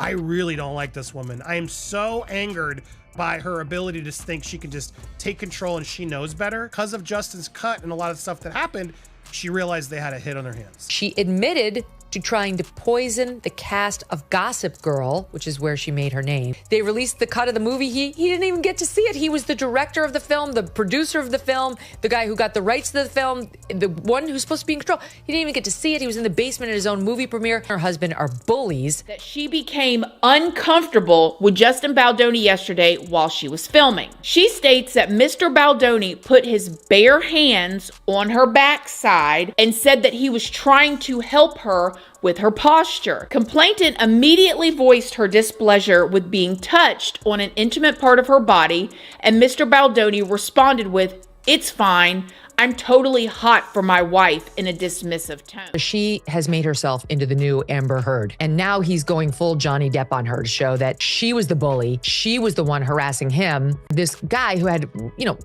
I really don't like this woman. I am so angered by her ability to think she can just take control and she knows better. Because of Justin's cut and a lot of stuff that happened, she realized they had a hit on their hands. She admitted to trying to poison the cast of Gossip Girl, which is where she made her name. They released the cut of the movie. He didn't even get to see it. He was the director of the film, the producer of the film, the guy who got the rights to the film, the one who's supposed to be in control. He didn't even get to see it. He was in the basement at his own movie premiere. Her husband are bullies. That she became uncomfortable with Justin Baldoni yesterday while she was filming. She states that Mr. Baldoni put his bare hands on her backside and said that he was trying to help her with her posture. Complainant immediately voiced her displeasure with being touched on an intimate part of her body, and Mr. Baldoni responded with, "It's fine. I'm totally hot for my wife," in a dismissive tone. She has made herself into the new Amber Heard. And now he's going full Johnny Depp on her to show that she was the bully. She was the one harassing him. This guy who had,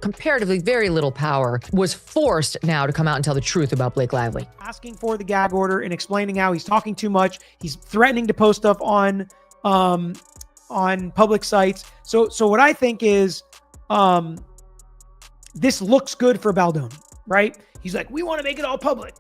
comparatively very little power was forced now to come out and tell the truth about Blake Lively. Asking for the gag order and explaining how he's talking too much. He's threatening to post stuff on public sites. So what I think is, this looks good for Baldoni, right? He's like, we want to make it all public.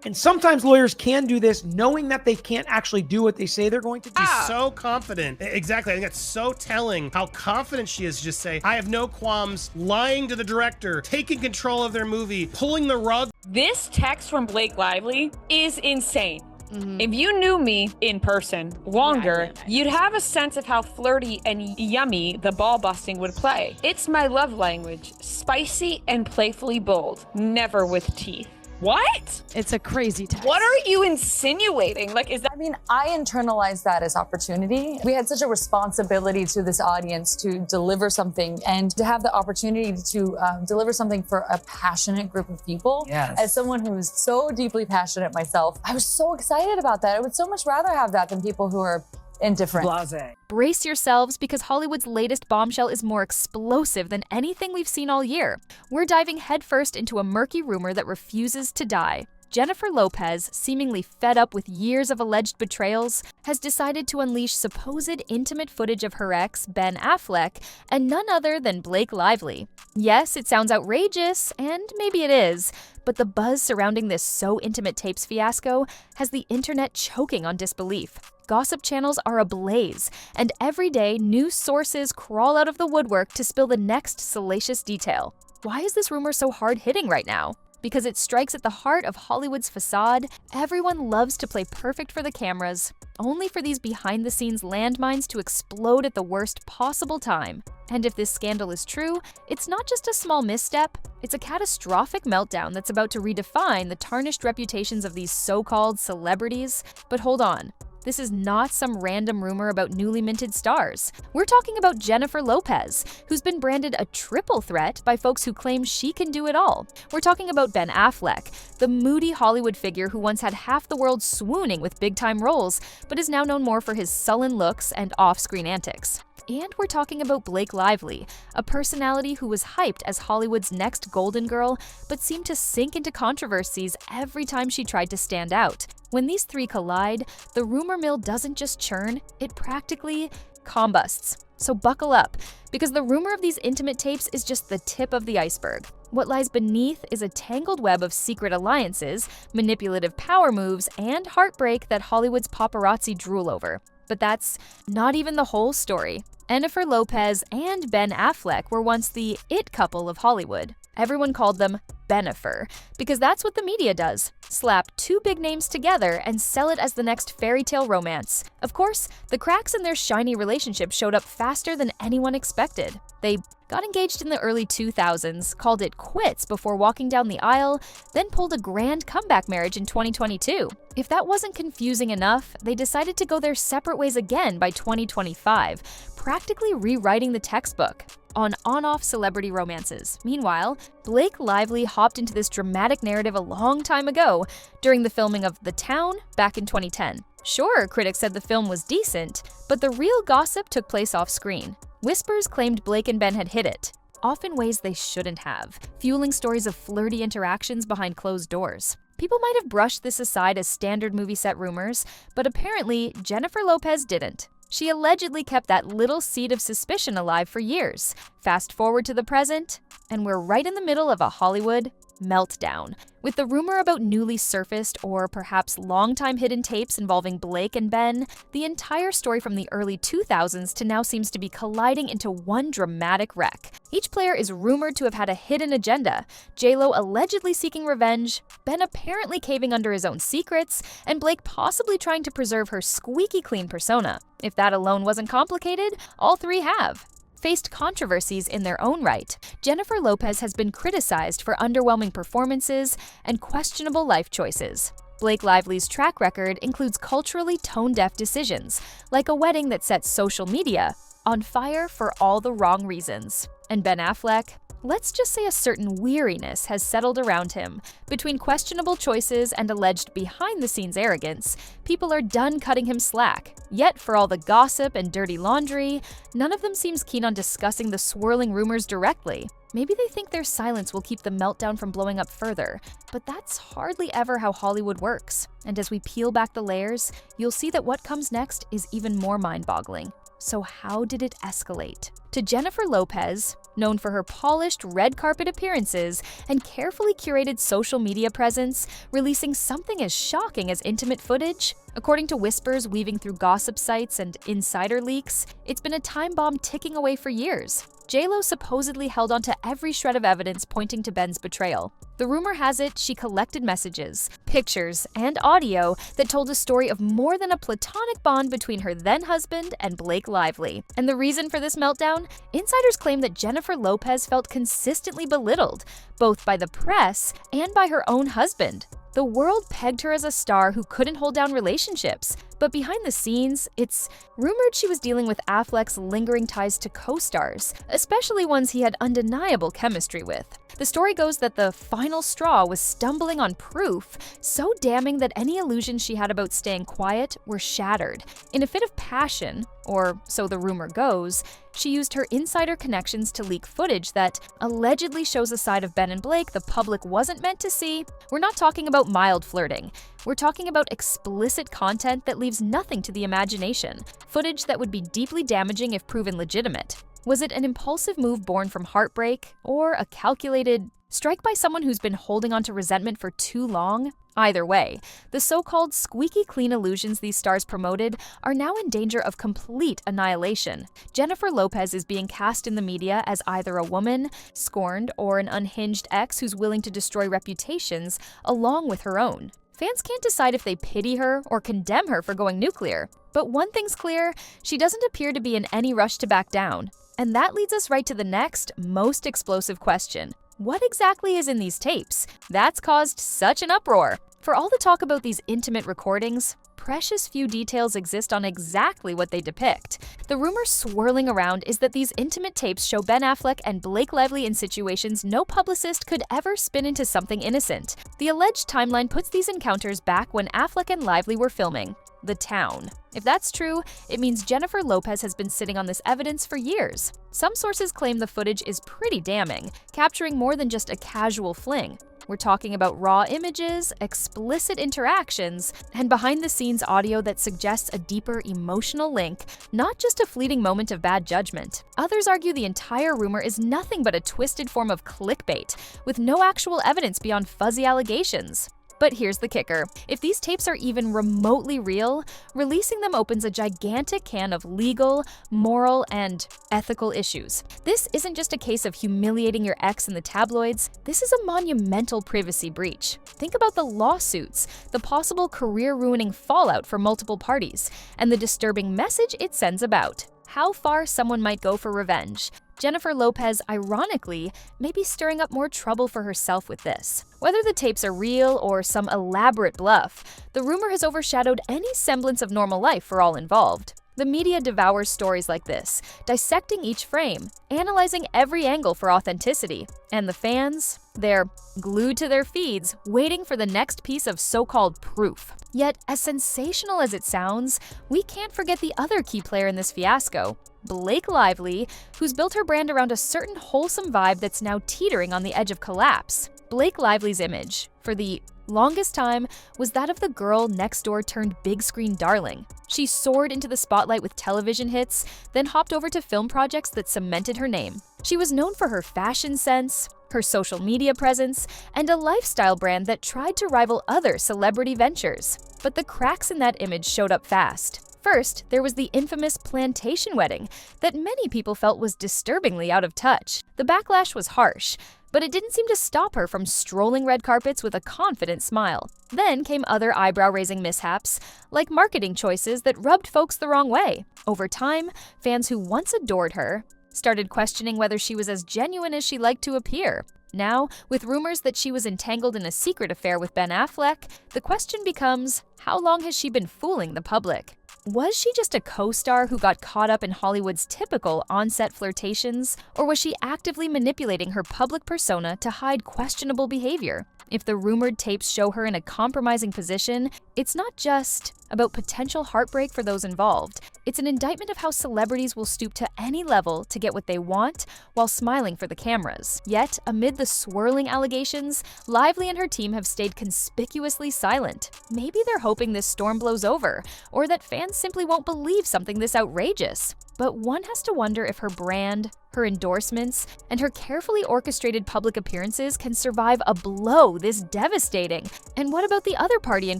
And sometimes lawyers can do this knowing that they can't actually do what they say they're going to do. She's so confident. Exactly. I think that's so telling how confident she is to just say, I have no qualms lying to the director, taking control of their movie, pulling the rug. This text from Blake Lively is insane. If you knew me in person longer, you'd have a sense of how flirty and yummy the ball busting would play. It's my love language, spicy and playfully bold, never with teeth. What? It's a crazy text. What are you insinuating? Like, is that... I mean, I internalized that as opportunity. We had such a responsibility to this audience to deliver something and to have the opportunity to deliver something for a passionate group of people. Yes. As someone who is so deeply passionate myself, I was so excited about that. I would so much rather have that than people who are indifferent. Blasé. Brace yourselves because Hollywood's latest bombshell is more explosive than anything we've seen all year. We're diving headfirst into a murky rumor that refuses to die. Jennifer Lopez, seemingly fed up with years of alleged betrayals, has decided to unleash supposed intimate footage of her ex, Ben Affleck, and none other than Blake Lively. Yes, it sounds outrageous, and maybe it is, but the buzz surrounding this so intimate tapes fiasco has the internet choking on disbelief. Gossip channels are ablaze, and every day news sources crawl out of the woodwork to spill the next salacious detail. Why is this rumor so hard-hitting right now? Because it strikes at the heart of Hollywood's facade. Everyone loves to play perfect for the cameras, only for these behind-the-scenes landmines to explode at the worst possible time. And if this scandal is true, it's not just a small misstep, it's a catastrophic meltdown that's about to redefine the tarnished reputations of these so-called celebrities. But hold on. This is not some random rumor about newly minted stars. We're talking about Jennifer Lopez, who's been branded a triple threat by folks who claim she can do it all. We're talking about Ben Affleck, the moody Hollywood figure who once had half the world swooning with big-time roles, but is now known more for his sullen looks and off-screen antics. And we're talking about Blake Lively, a personality who was hyped as Hollywood's next Golden Girl, but seemed to sink into controversies every time she tried to stand out. When these three collide, the rumor mill doesn't just churn, it practically combusts. So buckle up, because the rumor of these intimate tapes is just the tip of the iceberg. What lies beneath is a tangled web of secret alliances, manipulative power moves, and heartbreak that Hollywood's paparazzi drool over. But that's not even the whole story. Jennifer Lopez and Ben Affleck were once the it couple of Hollywood. Everyone called them Benifer, because that's what the media does. Slap two big names together and sell it as the next fairy tale romance. Of course, the cracks in their shiny relationship showed up faster than anyone expected. They got engaged in the early 2000s, called it quits before walking down the aisle, then pulled a grand comeback marriage in 2022. If that wasn't confusing enough, they decided to go their separate ways again by 2025, practically rewriting the textbook on-off celebrity romances. Meanwhile, Blake Lively hopped into this dramatic narrative a long time ago during the filming of The Town back in 2010. Sure, critics said the film was decent, but the real gossip took place off-screen. Whispers claimed Blake and Ben had hit it, often ways they shouldn't have, fueling stories of flirty interactions behind closed doors. People might have brushed this aside as standard movie set rumors, but apparently Jennifer Lopez didn't. She allegedly kept that little seed of suspicion alive for years. Fast forward to the present, and we're right in the middle of a Hollywood meltdown. With the rumor about newly surfaced or perhaps long-time hidden tapes involving Blake and Ben, the entire story from the early 2000s to now seems to be colliding into one dramatic wreck. Each player is rumored to have had a hidden agenda, J-Lo allegedly seeking revenge, Ben apparently caving under his own secrets, and Blake possibly trying to preserve her squeaky clean persona. If that alone wasn't complicated, all three have faced controversies in their own right. Jennifer Lopez has been criticized for underwhelming performances and questionable life choices. Blake Lively's track record includes culturally tone-deaf decisions, like a wedding that sets social media on fire for all the wrong reasons. And Ben Affleck? Let's just say a certain weariness has settled around him. Between questionable choices and alleged behind-the-scenes arrogance, people are done cutting him slack. Yet, for all the gossip and dirty laundry, none of them seems keen on discussing the swirling rumors directly. Maybe they think their silence will keep the meltdown from blowing up further, but that's hardly ever how Hollywood works. And as we peel back the layers, you'll see that what comes next is even more mind-boggling. So how did it escalate? To Jennifer Lopez, known for her polished red carpet appearances and carefully curated social media presence, releasing something as shocking as intimate footage? According to whispers weaving through gossip sites and insider leaks, it's been a time bomb ticking away for years. J-Lo supposedly held onto every shred of evidence pointing to Ben's betrayal. The rumor has it she collected messages, pictures, and audio that told a story of more than a platonic bond between her then-husband and Blake Lively. And the reason for this meltdown? Insiders claim that Jennifer Lopez felt consistently belittled, both by the press and by her own husband. The world pegged her as a star who couldn't hold down relationships. But behind the scenes, it's rumored she was dealing with Affleck's lingering ties to co-stars, especially ones he had undeniable chemistry with. The story goes that the final straw was stumbling on proof so damning that any illusions she had about staying quiet were shattered. In a fit of passion, or so the rumor goes, she used her insider connections to leak footage that allegedly shows a side of Ben and Blake the public wasn't meant to see. We're not talking about mild flirting. We're talking about explicit content that leaves nothing to the imagination, footage that would be deeply damaging if proven legitimate. Was it an impulsive move born from heartbreak, or a calculated strike by someone who's been holding on to resentment for too long? Either way, the so-called squeaky clean illusions these stars promoted are now in danger of complete annihilation. Jennifer Lopez is being cast in the media as either a woman, scorned, or an unhinged ex who's willing to destroy reputations along with her own. Fans can't decide if they pity her or condemn her for going nuclear. But one thing's clear, she doesn't appear to be in any rush to back down. And that leads us right to the next, most explosive question. What exactly is in these tapes? That's caused such an uproar. For all the talk about these intimate recordings, precious few details exist on exactly what they depict. The rumor swirling around is that these intimate tapes show Ben Affleck and Blake Lively in situations no publicist could ever spin into something innocent. The alleged timeline puts these encounters back when Affleck and Lively were filming The Town. If that's true, it means Jennifer Lopez has been sitting on this evidence for years. Some sources claim the footage is pretty damning, capturing more than just a casual fling. We're talking about raw images, explicit interactions, and behind-the-scenes audio that suggests a deeper emotional link, not just a fleeting moment of bad judgment. Others argue the entire rumor is nothing but a twisted form of clickbait, with no actual evidence beyond fuzzy allegations. But here's the kicker. If these tapes are even remotely real, releasing them opens a gigantic can of legal, moral, and ethical issues. This isn't just a case of humiliating your ex in the tabloids. This is a monumental privacy breach. Think about the lawsuits, the possible career-ruining fallout for multiple parties, and the disturbing message it sends about. How far someone might go for revenge. Jennifer Lopez, ironically, may be stirring up more trouble for herself with this. Whether the tapes are real or some elaborate bluff, the rumor has overshadowed any semblance of normal life for all involved. The media devours stories like this, dissecting each frame, analyzing every angle for authenticity. And the fans? They're glued to their feeds, waiting for the next piece of so-called proof. Yet, as sensational as it sounds, we can't forget the other key player in this fiasco, Blake Lively, who's built her brand around a certain wholesome vibe that's now teetering on the edge of collapse. Blake Lively's image, for the longest time, was that of the girl next door turned big screen darling. She soared into the spotlight with television hits, then hopped over to film projects that cemented her name. She was known for her fashion sense, her social media presence, and a lifestyle brand that tried to rival other celebrity ventures. But the cracks in that image showed up fast. First, there was the infamous plantation wedding that many people felt was disturbingly out of touch. The backlash was harsh, but it didn't seem to stop her from strolling red carpets with a confident smile. Then came other eyebrow-raising mishaps, like marketing choices that rubbed folks the wrong way. Over time, fans who once adored her started questioning whether she was as genuine as she liked to appear. Now, with rumors that she was entangled in a secret affair with Ben Affleck, the question becomes, how long has she been fooling the public? Was she just a co-star who got caught up in Hollywood's typical on-set flirtations, or was she actively manipulating her public persona to hide questionable behavior? If the rumored tapes show her in a compromising position, it's not just about potential heartbreak for those involved. It's an indictment of how celebrities will stoop to any level to get what they want while smiling for the cameras. Yet, amid the swirling allegations, Lively and her team have stayed conspicuously silent. Maybe they're hoping this storm blows over, or that fans simply won't believe something this outrageous. But one has to wonder if her brand, her endorsements, and her carefully orchestrated public appearances can survive a blow this devastating. And what about the other party in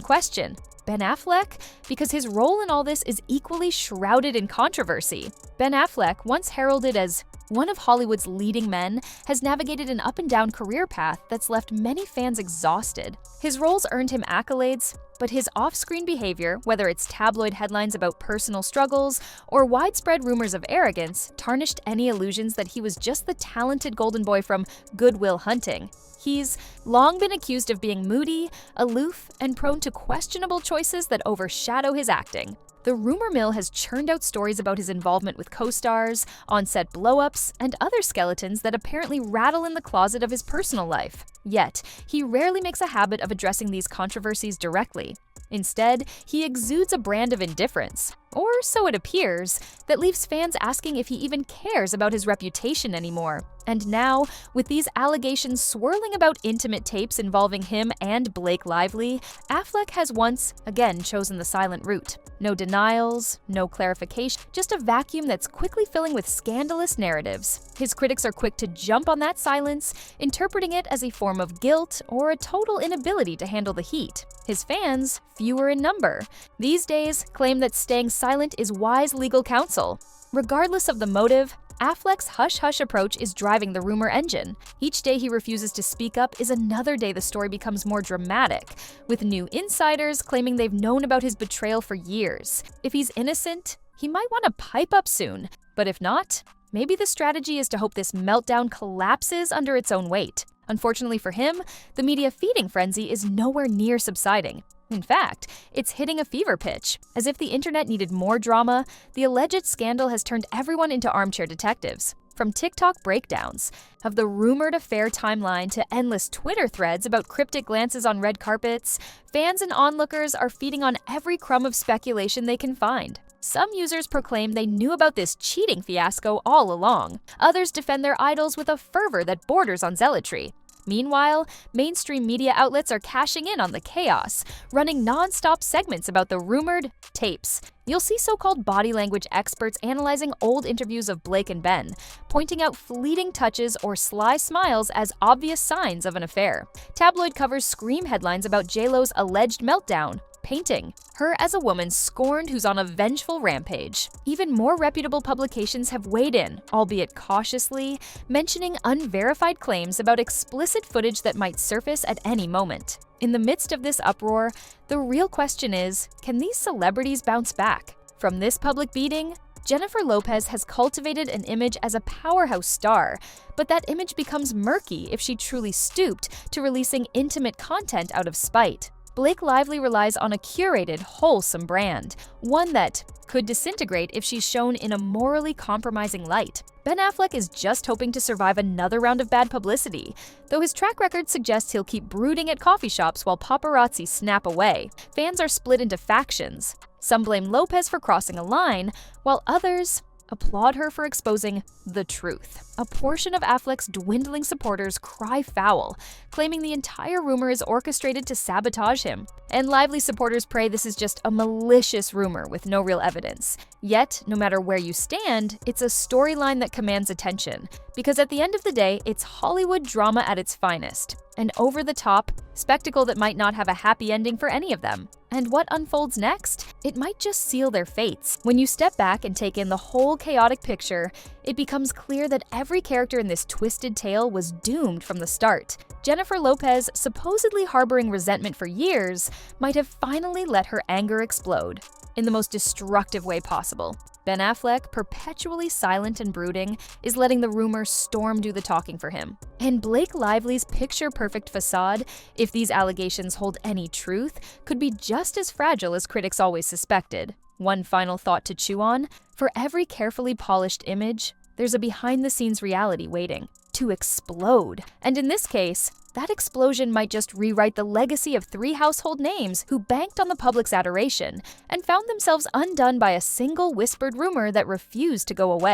question? Ben Affleck? Because his role in all this is equally shrouded in controversy. Ben Affleck, once heralded as one of Hollywood's leading men, has navigated an up-and-down career path that's left many fans exhausted. His roles earned him accolades, but his off-screen behavior, whether it's tabloid headlines about personal struggles or widespread rumors of arrogance, tarnished any illusions that he was just the talented golden boy from Good Will Hunting. He's long been accused of being moody, aloof, and prone to questionable choices that overshadow his acting. The rumor mill has churned out stories about his involvement with co-stars, on-set blow-ups, and other skeletons that apparently rattle in the closet of his personal life. Yet, he rarely makes a habit of addressing these controversies directly. Instead, he exudes a brand of indifference, or so it appears, that leaves fans asking if he even cares about his reputation anymore. And now, with these allegations swirling about intimate tapes involving him and Blake Lively, Affleck has once again chosen the silent route. No denials, no clarification, just a vacuum that's quickly filling with scandalous narratives. His critics are quick to jump on that silence, interpreting it as a form of guilt or a total inability to handle the heat. His fans, fewer in number, these days claim that staying silent is wise legal counsel. Regardless of the motive, Affleck's hush-hush approach is driving the rumor engine. Each day he refuses to speak up is another day the story becomes more dramatic, with new insiders claiming they've known about his betrayal for years. If he's innocent, he might want to pipe up soon. But if not, maybe the strategy is to hope this meltdown collapses under its own weight. Unfortunately for him, the media feeding frenzy is nowhere near subsiding. In fact, it's hitting a fever pitch. As if the internet needed more drama, the alleged scandal has turned everyone into armchair detectives. From TikTok breakdowns of the rumored affair timeline to endless Twitter threads about cryptic glances on red carpets, fans and onlookers are feeding on every crumb of speculation they can find. Some users proclaim they knew about this cheating fiasco all along. Others defend their idols with a fervor that borders on zealotry. Meanwhile, mainstream media outlets are cashing in on the chaos, running non-stop segments about the rumored tapes. You'll see so-called body language experts analyzing old interviews of Blake and Ben, pointing out fleeting touches or sly smiles as obvious signs of an affair. Tabloid covers scream headlines about J.Lo's alleged meltdown, painting her as a woman scorned who's on a vengeful rampage. Even more reputable publications have weighed in, albeit cautiously, mentioning unverified claims about explicit footage that might surface at any moment. In the midst of this uproar, the real question is, can these celebrities bounce back? From this public beating, Jennifer Lopez has cultivated an image as a powerhouse star, but that image becomes murky if she truly stooped to releasing intimate content out of spite. Blake Lively relies on a curated, wholesome brand, one that could disintegrate if she's shown in a morally compromising light. Ben Affleck is just hoping to survive another round of bad publicity, though his track record suggests he'll keep brooding at coffee shops while paparazzi snap away. Fans are split into factions. Some blame Lopez for crossing a line, while others applaud her for exposing the truth. A portion of Affleck's dwindling supporters cry foul, claiming the entire rumor is orchestrated to sabotage him. And lively supporters pray this is just a malicious rumor with no real evidence. Yet, no matter where you stand, it's a storyline that commands attention. Because at the end of the day, it's Hollywood drama at its finest. An over-the-top spectacle that might not have a happy ending for any of them. And what unfolds next? It might just seal their fates. When you step back and take in the whole chaotic picture, it becomes clear that every character in this twisted tale was doomed from the start. Jennifer Lopez, supposedly harboring resentment for years, might have finally let her anger explode in the most destructive way possible. Ben Affleck, perpetually silent and brooding, is letting the rumors storm do the talking for him. And Blake Lively's picture-perfect facade, if these allegations hold any truth, could be just as fragile as critics always suspected. One final thought to chew on: for every carefully polished image, there's a behind-the-scenes reality waiting to explode. And in this case, that explosion might just rewrite the legacy of 3 household names who banked on the public's adoration and found themselves undone by a single whispered rumor that refused to go away.